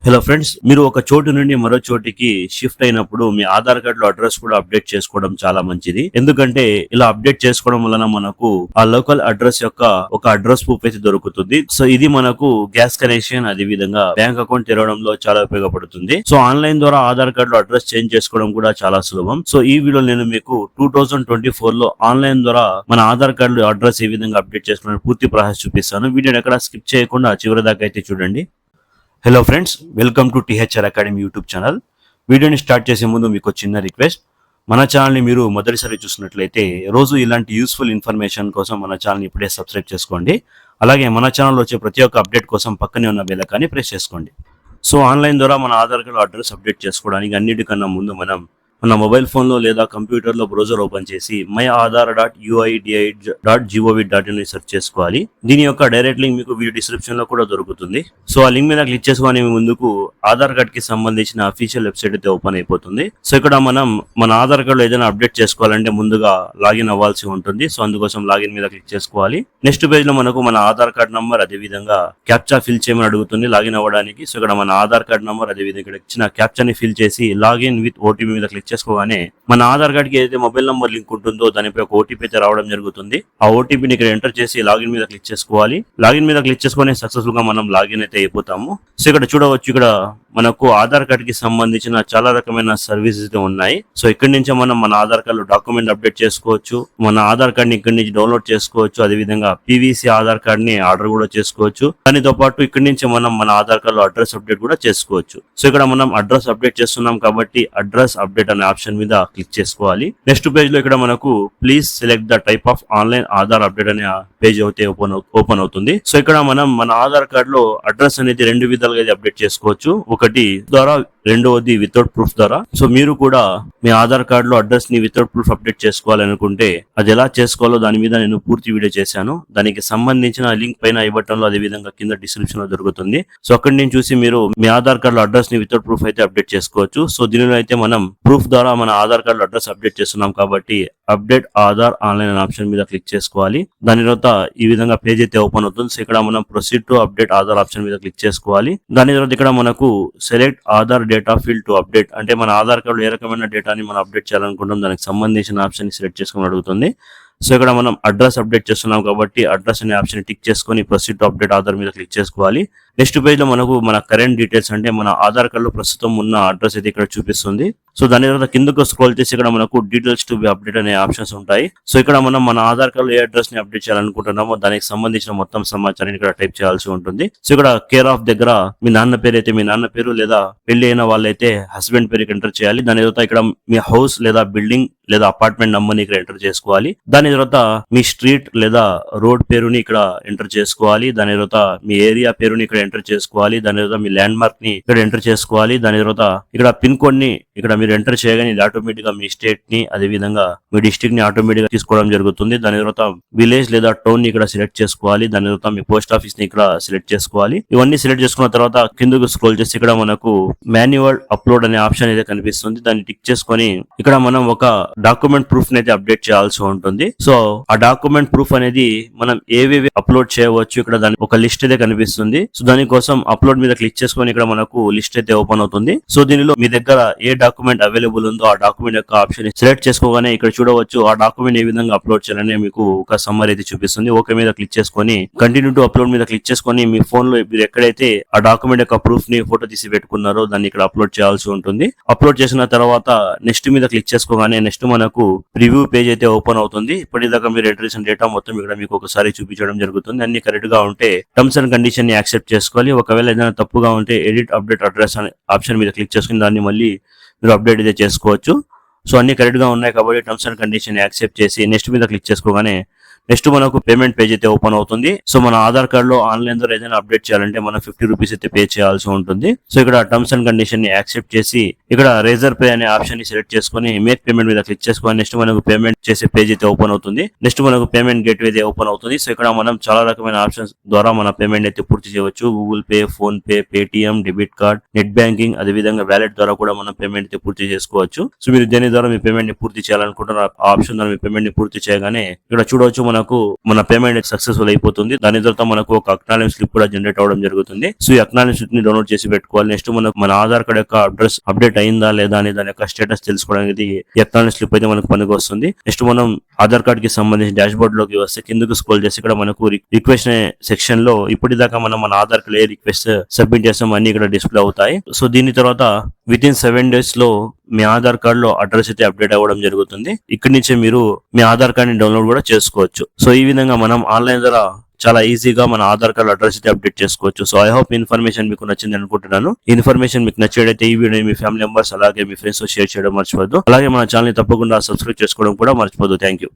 Hello friends, మీరు ఒక చోటు నుండి మరో చోటికి షిఫ్ట్ అయినప్పుడు మీ ఆధార్ కార్డ్ లో అడ్రస్ కూడా అప్డేట్ చేసుకోవడం చాలా మంచిది. ఎందుకంటే ఇలా అప్డేట్ చేసుకోవడం వలన మనకు ఆ లోకల్ అడ్రస్ యొక్క ఒక అడ్రస్ ప్రూఫ్ అయితే దొరుకుతుంది. సో ఇది మనకు గ్యాస్ కనెక్షన్, అదే విధంగా బ్యాంక్ అకౌంట్ తెరవడంలో చాలా ఉపయోగపడుతుంది. సో ఆన్లైన్ ద్వారా ఆధార్ కార్డ్ లో అడ్రస్ చేంజ్ చేసుకోవడం కూడా చాలా సులభం. సో ఈ వీడియో నేను మీకు 2024 లో ఆన్లైన్ ద్వారా మన ఆధార్ కార్డ్ లో అడ్రస్ ఏ విధంగా అప్డేట్ చేసుకోవడం పూర్తి ప్రాసెస్ చూపిస్తాను. వీడియోని ఎక్కడ స్కిప్ చేయకుండా చివరి దాకా అయితే చూడండి. Hello friends, welcome to THR academy YouTube channel. వీడియోని స్టార్ట్ చేసే ముందు మీకు చిన్న రిక్వెస్ట్. మన ఛానల్ని మీరు మొదటిసారి చూసినట్లయితే రోజు ఇలాంటి యూస్ఫుల్ ఇన్ఫర్మేషన్ కోసం మన ఛానల్ని ఇప్పుడే సబ్స్క్రైబ్ చేసుకోండి. అలాగే మన ఛానల్లో వచ్చే ప్రతి ఒక్క అప్డేట్ కోసం పక్కనే ఉన్న బెల్ ఐకాన్ని ప్రెస్ చేసుకోండి. సో ఆన్లైన్ ద్వారా మన ఆధార్ కార్డు అడ్రస్ అప్డేట్ చేసుకోవడానికి అన్నిటికన్నా ముందు మనం మన మొబైల్ ఫోన్లో లేదా కంప్యూటర్లో బ్రౌజర్ ఓపెన్ చేసి myAadhar.uid.gov.in సెర్చ్ చేసుకోవాలి. దీని యొక్క డైరెక్ట్ లింక్ మీకు వీడియో డిస్క్రిప్షన్ లో కూడా దొరుకుతుంది. సో ఆ లింక్ మీద క్లిక్ చేసుకొని ముందుకు ఆధార్ కార్డ్ కి సంబంధించిన అఫీషియల్ వెబ్సైట్ అయితే ఓపెన్ అయిపోతుంది. సో ఇక్కడ మనం మన ఆధార్ కార్డు ఏదైనా అప్డేట్ చేసుకోవాలంటే ముందుగా లాగిన్ అవ్వాల్సి ఉంటుంది. సో అందుకోసం లాగిన్ మీద క్లిక్ చేసుకోవాలి. నెక్స్ట్ పేజ్ లో మనకు మన ఆధార్ కార్డ్ నంబర్, అదే విధంగా క్యాప్చా ఫిల్ చేయమని అడుగుతుంది లాగిన్ అవ్వడానికి. సో ఇక్కడ మన ఆధార్ కార్డ్ నంబర్, అదే విధంగా ఇక్కడ ఇచ్చిన క్యాప్చాని ఫిల్ చేసి లాగిన్ విత్ ఓటీపీ మీద క్లిక్ చేసుకోగానే మన ఆధార్ కార్డ్ కి ఏదైతే మొబైల్ నంబర్ లింక్ ఉంటుందో దానిపై ఒక ఓటీపీ అయితే రావడం జరుగుతుంది. ఆ ఓటీపీని ఇక్కడ ఎంటర్ చేసి లాగిన్ మీద క్లిక్ చేసుకోవాలి. లాగిన్ మీద క్లిక్ చేసుకుని సక్సెస్ఫుల్ గా మనం లాగిన్ అయితే అయిపోతాము. సో ఇక్కడ చూడవచ్చు, ఇక్కడ మనకు ఆధార్ కార్డ్ కి సంబంధించిన చాలా రకమైన సర్వీసెస్ ఉన్నాయి. సో ఇక్కడి నుంచి మనం మన ఆధార్ కార్డు డాక్యుమెంట్ అప్డేట్ చేసుకోవచ్చు. మన ఆధార్ కార్డ్ ని ఇక్కడి నుంచి డౌన్లోడ్ చేసుకోవచ్చు. అదే విధంగా పీవీసీ ఆధార్ కార్డ్ ని ఆర్డర్ కూడా చేసుకోవచ్చు. దానితో పాటు ఇక్కడి నుంచి మనం మన ఆధార్ కార్డు అడ్రస్ అప్డేట్ కూడా చేసుకోవచ్చు. సో ఇక్కడ మనం అడ్రస్ అప్డేట్ చేస్తున్నాం కాబట్టి అడ్రస్ అప్డేట్ అనే ఆప్షన్ మీద క్లిక్ చేసుకోవాలి. నెక్స్ట్ పేజ్ లో ఇక్కడ మనకు please select the type of online Aadhaar update అనే పేజ్ అయితే ఓపెన్ అవుతుంది. సో ఇక్కడ మనం మన ఆధార్ కార్డ్ లో అడ్రస్ అనేది రెండు విధాలుగా అప్డేట్ చేసుకోవచ్చు. ఒకటి ద్వారా, రెండవది వితౌట్ ప్రూఫ్ ద్వారా. సో మీరు కూడా మీ ఆధార్ కార్డ్ లో అడ్రస్ ని వితౌట్ ప్రూఫ్ అప్డేట్ చేసుకోవాలనుకుంటే అది ఎలా చేసుకోవాలో దాని మీద నేను పూర్తి వీడియో చేశాను. దానికి సంబంధించిన లింక్ పైన ఐ బటన్ లో, అదే విధంగా కింద డిస్క్రిప్షన్ లో దొరుకుతుంది. సో అక్కడి నుంచి చూసి మీరు మీ ఆధార్ కార్డ్ లో అడ్రస్ ని వితౌట్ ప్రూఫ్ అయితే అప్డేట్ చేసుకోవచ్చు. సో దీనిలో అయితే మనం ప్రూఫ్ ద్వారా మన ఆధార్ కార్డ్ లో అడ్రస్ అప్డేట్ చేస్తున్నాం కాబట్టి అప్డేట్ ఆధార్ ఆన్లైన్ ఆప్షన్ మీద క్లిక్ చేసుకోవాలి. దాని తర్వాత ఈ విధంగా పేజ్ అయితే ఓపెన్ అవుతుంది. సో ఇక్కడ మనం proceed to update Aadhaar option మీద క్లిక్ చేసుకోవాలి. దాని తర్వాత ఇక్కడ మనకు select Aadhaar data field to update, అంటే మన ఆధార్ కార్డు ఏ రకమైన డేటాని మనం అప్డేట్ చేయాలనుకుంటాం దానికి సంబంధించిన ఆప్షన్ సెలెక్ట్ చేసుకుని అడుగుతుంది. సో ఇక్కడ మనం అడ్రస్ అప్డేట్ చేస్తున్నాం కాబట్టి అడ్రస్ అనే ఆప్షన్ టిక్ చేసుకొని ప్రొసీడ్ టు అప్డేట్ ఆధార్ మీద క్లిక్ చేసుకోవాలి. నెక్స్ట్ పేజ్ లో మనకు మన కరెంట్ డీటెయిల్స్, అంటే మన ఆధార్ కార్డు లో ప్రస్తుతం ఉన్న అడ్రస్ అయితే ఇక్కడ చూపిస్తుంది. సో దాని తర్వాత కిందకు స్క్రోల్ చేసి ఇక్కడ మనకు డీటెయిల్స్ టు బి అప్డేట్ అనే ఆప్షన్స్ ఉంటాయి. సో ఇక్కడ మనం మన ఆధార్ కార్డు లో ఏ అడ్రస్ ని అప్డేట్ చేయాలనుకుంటున్నామో దానికి సంబంధించిన మొత్తం సమాచారాన్ని ఇక్కడ టైప్ చేయాల్సి ఉంటుంది. సో ఇక్కడ కేర్ ఆఫ్ దగ్గర మీ నాన్న పేరు అయితే మీ నాన్న పేరు, లేదా పెళ్లి అయిన వాళ్ళైతే హస్బెండ్ పేరు ఎంటర్ చేయాలి. దాని తర్వాత ఇక్కడ మీ హౌస్ లేదా బిల్డింగ్ లేదా అపార్ట్మెంట్ నంబర్ ని ఇక్కడ ఎంటర్ చేసుకోవాలి. దాని తర్వాత మీ స్ట్రీట్ లేదా రోడ్ పేరుని ఇక్కడ ఎంటర్ చేసుకోవాలి. దాని తర్వాత మీ ఏరియా పేరుని ఇక్కడ ఎంటర్ చేసుకోవాలి. దాని తర్వాత మీ ల్యాండ్ మార్క్ ని ఇక్కడ ఎంటర్ చేసుకోవాలి. దాని తర్వాత ఇక్కడ పిన్ కోడ్ ని ఇక్కడ మీరు ఎంటర్ చేయగానే ఇది ఆటోమేటిక్ గా మీ స్టేట్ ని, అదే విధంగా మీ డిస్ట్రిక్ట్ ని ఆటోమేటిక్ గా తీసుకోవడం జరుగుతుంది. దాని తర్వాత విలేజ్ లేదా టౌన్ ని ఇక్కడ సెలెక్ట్ చేసుకోవాలి. దాని తర్వాత మీ పోస్ట్ ఆఫీస్ ని ఇక్కడ సెలెక్ట్ చేసుకోవాలి. ఇవన్నీ సెలెక్ట్ చేసుకున్న తర్వాత కిందకు స్క్రోల్ చేసి ఇక్కడ మనకు మాన్యువల్ అప్లోడ్ అనే ఆప్షన్ అయితే కనిపిస్తుంది. దాన్ని టిక్ చేసుకొని ఇక్కడ మనం ఒక డాక్యుమెంట్ ప్రూఫ్ అయితే అప్డేట్ చేయాల్సి ఉంటుంది. సో ఆ డాక్యుమెంట్ ప్రూఫ్ అనేది మనం ఏవేవి అప్లోడ్ చేయవచ్చు ఇక్కడ దాని ఒక లిస్ట్ అయితే కనిపిస్తుంది. సో దానికోసం అప్లోడ్ మీద క్లిక్ చేసుకొని ఇక్కడ మనకు లిస్ట్ అయితే ఓపెన్ అవుతుంది. సో దీనిలో మీ దగ్గర ఏ డాక్యుమెంట్ అవైలబుల్ ఉందో ఆ డాక్యుమెంట్ యొక్క ఆప్షన్ సెలెక్ట్ చేసుకోగానే ఇక్కడ చూడవచ్చు ఆ డాక్యుమెంట్ ఏ విధంగా అప్లోడ్ చేయాలని మీకు ఒక సమ్మర్ అయితే చూపిస్తుంది. ఓకే మీద క్లిక్ చేసుకొని కంటిన్యూ టు అప్లోడ్ మీద క్లిక్ చేసుకొని మీ ఫోన్ లో మీరు ఎక్కడైతే ఆ డాక్యుమెంట్ యొక్క ప్రూఫ్ ని ఫోటో తీసి పెట్టుకున్నారో దాన్ని ఇక్కడ అప్లోడ్ చేయాల్సి ఉంటుంది. అప్లోడ్ చేసిన తర్వాత నెక్స్ట్ మీద క్లిక్ చేసుకోగానే నెక్స్ట్ మనకు ప్రివ్యూ పేజ్ అయితే ఓపెన్ అవుతుంది. ఇప్పటిదాకా మీరు ఎంటర్ చేసిన డేటా మొత్తం ఇక్కడ మీకు ఒకసారి చూపించడం జరుగుతుంది. అన్ని కరెక్ట్ గా ఉంటే టర్మ్స్ అండ్ కండిషన్ ని యాక్సెప్ట్ చేసుకోవాలి. ఒకవేళ ఏదైనా తప్పుగా ఉంటే ఎడిట్ అప్డేట్ అడ్రస్ అనే ఆప్షన్ మీద క్లిక్ చేసుకుని దాన్ని మళ్ళీ మీరు అప్డేట్ అయితే చేసుకోవచ్చు. సో అన్ని కరెక్ట్ గా ఉన్నాయి కాబట్టి టర్మ్స్ అండ్ కండిషన్ యాక్సెప్ట్ చేసి నెక్స్ట్ మీద క్లిక్ చేసుకోగానే నెక్స్ట్ మనకు పేమెంట్ పేజ్ అయితే ఓపెన్ అవుతుంది. సో మన ఆధార్ కార్డ్ లో ఆన్లైన్ ద్వారా ఏదైనా అప్డేట్ చేయాలంటే మనం 50 రూపీస్ అయితే పే చేయాల్సి ఉంటుంది. సో ఇక్కడ టర్మ్స్ అండ్ కండిషన్ ని యాక్సెప్ట్ చేసి ఇక్కడ రేజర్ పే అనే ఆప్షన్ ని సెలెక్ట్ చేసుకుని మేక్ పేమెంట్ మీద క్లిక్ చేసుకొని నెక్స్ట్ మనకు పేమెంట్ చేసే పేజ్ అయితే ఓపెన్ అవుతుంది. నెక్స్ట్ మనకు పేమెంట్ గేట్ అయితే ఓపెన్ అవుతుంది. సో ఇక్కడ మనం చాలా రకమైన ఆప్షన్స్ ద్వారా మన పేమెంట్ అయితే పూర్తి చేయవచ్చు. Google pay, phone pay, Paytm, debit card, net banking, అదే విధంగా వ్యాలెట్ ద్వారా కూడా మనం పేమెంట్ అయితే పూర్తి చేసుకోవచ్చు. సో మీరు దేని ద్వారా మీ పేమెంట్ ని పూర్తి చేయాలనుకుంటున్న ఆప్షన్ ద్వారా మీ పేమెంట్ ని పూర్తి చేయగానే ఇక్కడ చూడవచ్చు మనకు మనకు మన పేమెంట్ సక్సెస్ఫుల్ అయిపోతుంది. దాని తర్వాత మనకు ఒక అక్నాలెడ్జ్ స్లిప్ కూడా జనరేట్ అవడం జరుగుతుంది. సో ఈ అక్నాలెడ్జ్ స్లిప్ ని డౌన్లోడ్ చేసి పెట్టుకోవాలి. నెక్స్ట్ మనకు మన ఆధార్ కార్డ్ యొక్క అడ్రస్ అప్డేట్ అయిందా లేదా అని దాని యొక్క స్టేటస్ తెలుసుకోవడానికి ఈ అక్నాలెడ్జ్ స్లిప్ అయితే మనకు పనికి వస్తుంది. నెక్స్ట్ మనం ఆధార్ కార్డ్ కి సంబంధించి డాష్ బోర్డ్ లోకి వస్తే కిందకు స్క్రోల్ చేసి ఇక్కడ మనకు రిక్వెస్ట్ సెక్షన్ లో ఇప్పటిదాకా మనం మన ఆధార్ కార్డ్ ఏ రిక్వెస్ట్ సబ్మిట్ చేస్తాం అన్ని ఇక్కడ డిస్ప్లే అవుతాయి. సో దీని తర్వాత విత్ ఇన్ 7 days లో మీ ఆధార్ కార్డ్ లో అడ్రస్ అయితే అప్డేట్ అవ్వడం జరుగుతుంది. ఇక్కడి నుంచే మీరు మీ ఆధార్ కార్డ్ ని డౌన్లోడ్ కూడా చేసుకోవచ్చు. సో ఈ విధంగా మనం ఆన్లైన్ ద్వారా చాలా ఈజీగా మన ఆధార్ కార్డ్ అడ్రస్ అయితే అప్డేట్ చేసుకోవచ్చు. సో ఐ హోప్ ఇన్ఫర్మేషన్ మీకు నచ్చింది అనుకుంటున్నాను. ఇన్ఫర్మేషన్ మీకు నచ్చేటైతే ఈ వీడియో మీ ఫ్యామిలీ మెంబర్స్ అలాగే మీ ఫ్రెండ్స్ తో షేర్ చేయడం మర్చిపోద్దు. అలాగే మన ఛానల్ ని తప్పకుండా సబ్స్క్రైబ్ చేసుకోవడం కూడా మర్చిపోద్దు. Thank you.